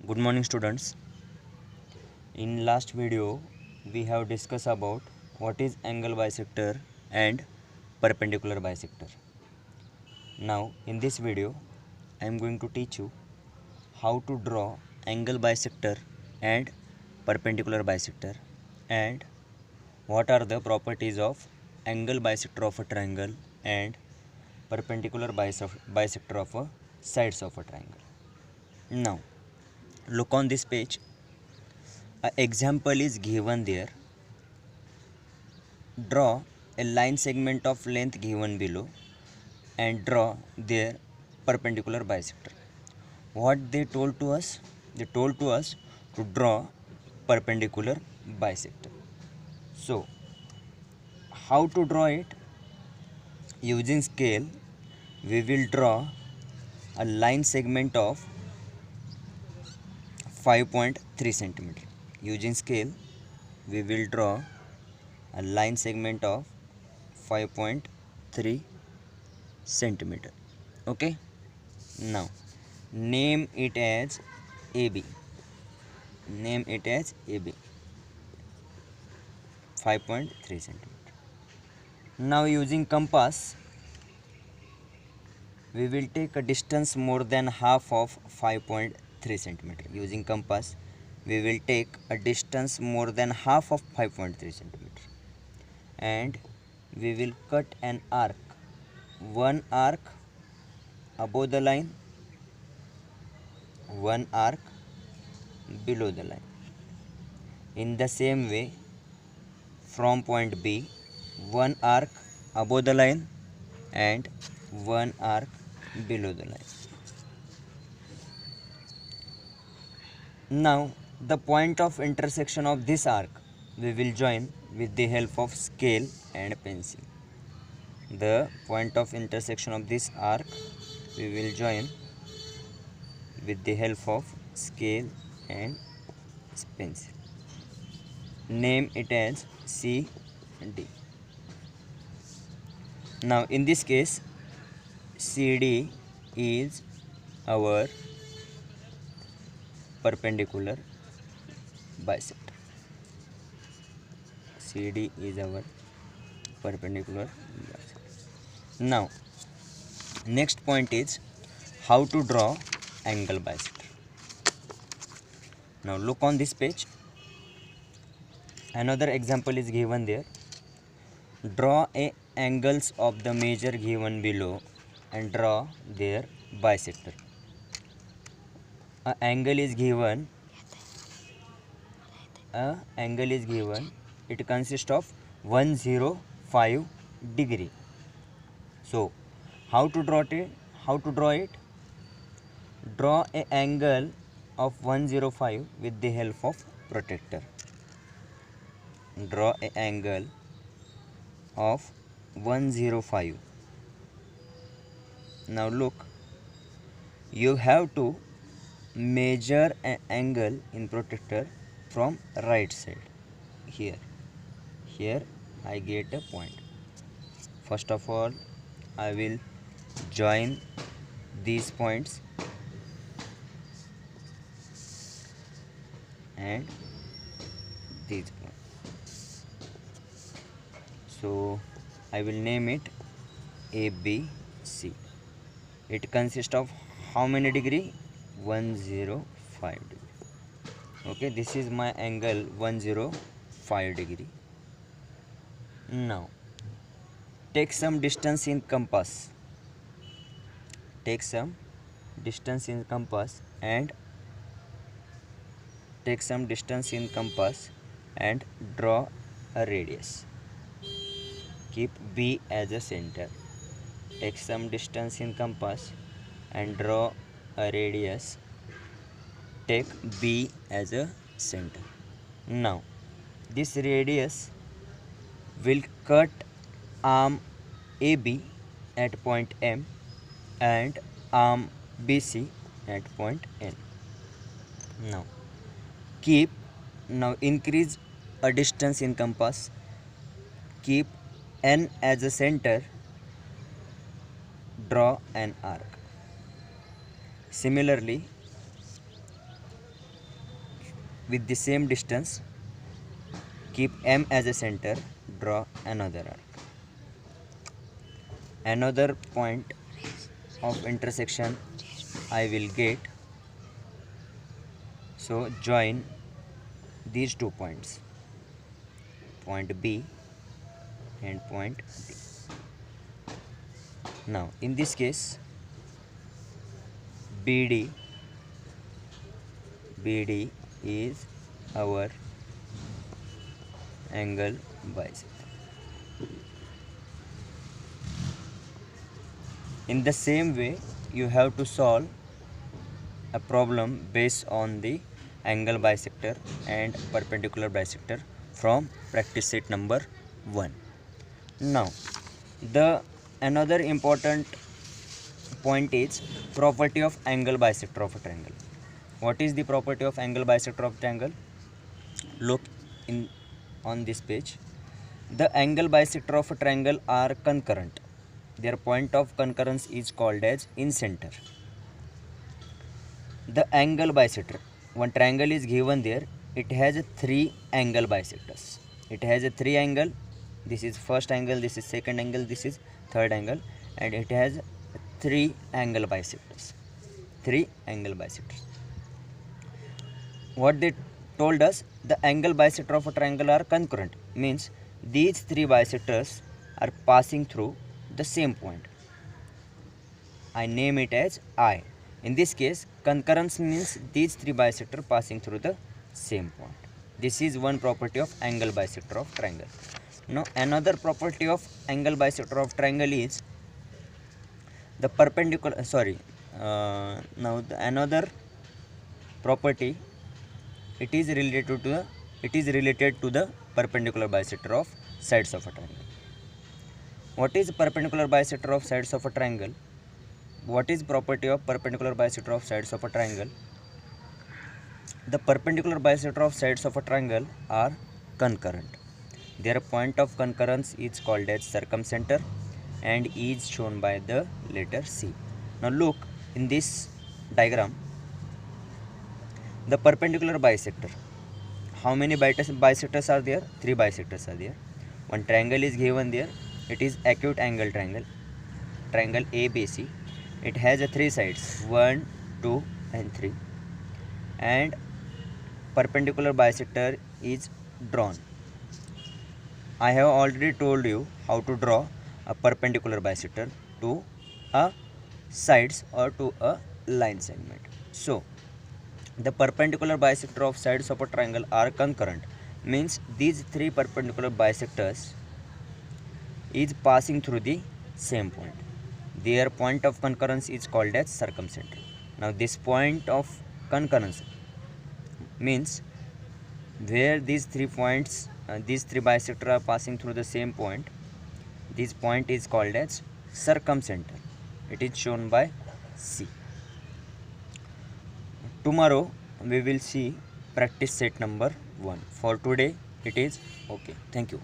Good morning students. In last video we have discussed about what is angle bisector and perpendicular bisector. Now in this video I am going to teach you how to draw angle bisector and perpendicular bisector and what are the properties of angle bisector of a triangle and perpendicular bisector of a sides of a triangle. Now look on this page. An example is given there. Draw a line segment of length given below and draw their perpendicular bisector. What they told to us? They told to us to draw perpendicular bisector. So, how to draw it? Using scale, we will draw a line segment of 5.3 centimeter. Using scale, we will draw a line segment of 5.3 centimeter. Okay, now name it as AB. Name it as AB, 5.3 centimeter. Now using compass, we will take a distance more than half of 5.3 centimeter. Using compass, we will take a distance more than half of 5.3 centimeter and we will cut an arc, one arc above the line, one arc below the line. In the same way, from point B, one arc above the line and one arc below the line. Now the point of intersection of this arc we will join with the help of scale and pencil. The point of intersection of this arc we will join with the help of scale and pencil. Name it as C and D. Now in this case, CD is our perpendicular bisector. CD is our perpendicular bisector. Now next point is how to draw angle bisector. Now look on this page. Another example is given there. Draw a angles of the measure given below and draw their bisector. A angle is given. It consists of 105 degree. So how to draw it? Draw a angle of 105 with the help of protractor. Draw a angle of 105. Now look, you have to measure an angle in protractor from right side. Here I get a point. First of all, I will join these points and these points. So I will name it ABC. It consists of how many degree? 105 degree. Okay, this is my angle 105 degree. Now take some distance in compass. Take some distance in compass and draw a radius. Keep B as a center. Take some distance in compass and draw a radius. Take B as a center. Now this radius will cut arm AB at point M and arm BC at point N. Now increase a distance in compass. Keep N as a center. Draw an arc. Similarly, with the same distance, keep M as a center, draw another arc. Another point of intersection I will get, so join these 2 points, point B and point D. Now in this case, BD is our angle bisector. In the same way, you have to solve a problem based on the angle bisector and perpendicular bisector from practice set number 1. Now, the another important point is property of angle bisector of a triangle. What is the property of angle bisector of triangle? Look on this page. The angle bisector of a triangle are concurrent. Their point of concurrence is called as incenter. The angle bisector, one triangle is given there, it has 3 angle bisectors. It has a 3 angle. This is first angle, this is second angle, this is third angle, and it has 3 angle bisectors. 3 angle bisectors. What they told us, the angle bisector of a triangle are concurrent, means these 3 bisectors are passing through the same point. I name it as I. In this case, concurrence means these 3 bisectors passing through the same point. This is one property of angle bisector of triangle. Now another property of angle bisector of triangle is the perpendicular, another property, it is related to the perpendicular bisector of sides of a triangle. What is perpendicular bisector of sides of a triangle? What is property of perpendicular bisector of sides of a triangle? The perpendicular bisector of sides of a triangle are concurrent. Their point of concurrence is called as circumcenter and is shown by the letter C. Now look in this diagram, the perpendicular bisector. How many bisectors are there? 3 bisectors are there. One triangle is given there. It is acute angle triangle, triangle ABC. It has 3 sides, 1, 2 and 3, and perpendicular bisector is drawn. I have already told you how to draw a perpendicular bisector to a sides or to a line segment. So the perpendicular bisector of sides of a triangle are concurrent, means these 3 perpendicular bisectors is passing through the same point. Their point of concurrence is called as circumcenter. Now this point of concurrence means where these 3 points, these 3 bisectors are passing through the same point, this point is called as circumcenter. It is shown by C. Tomorrow we will see practice set number 1. For today it is okay. Thank you.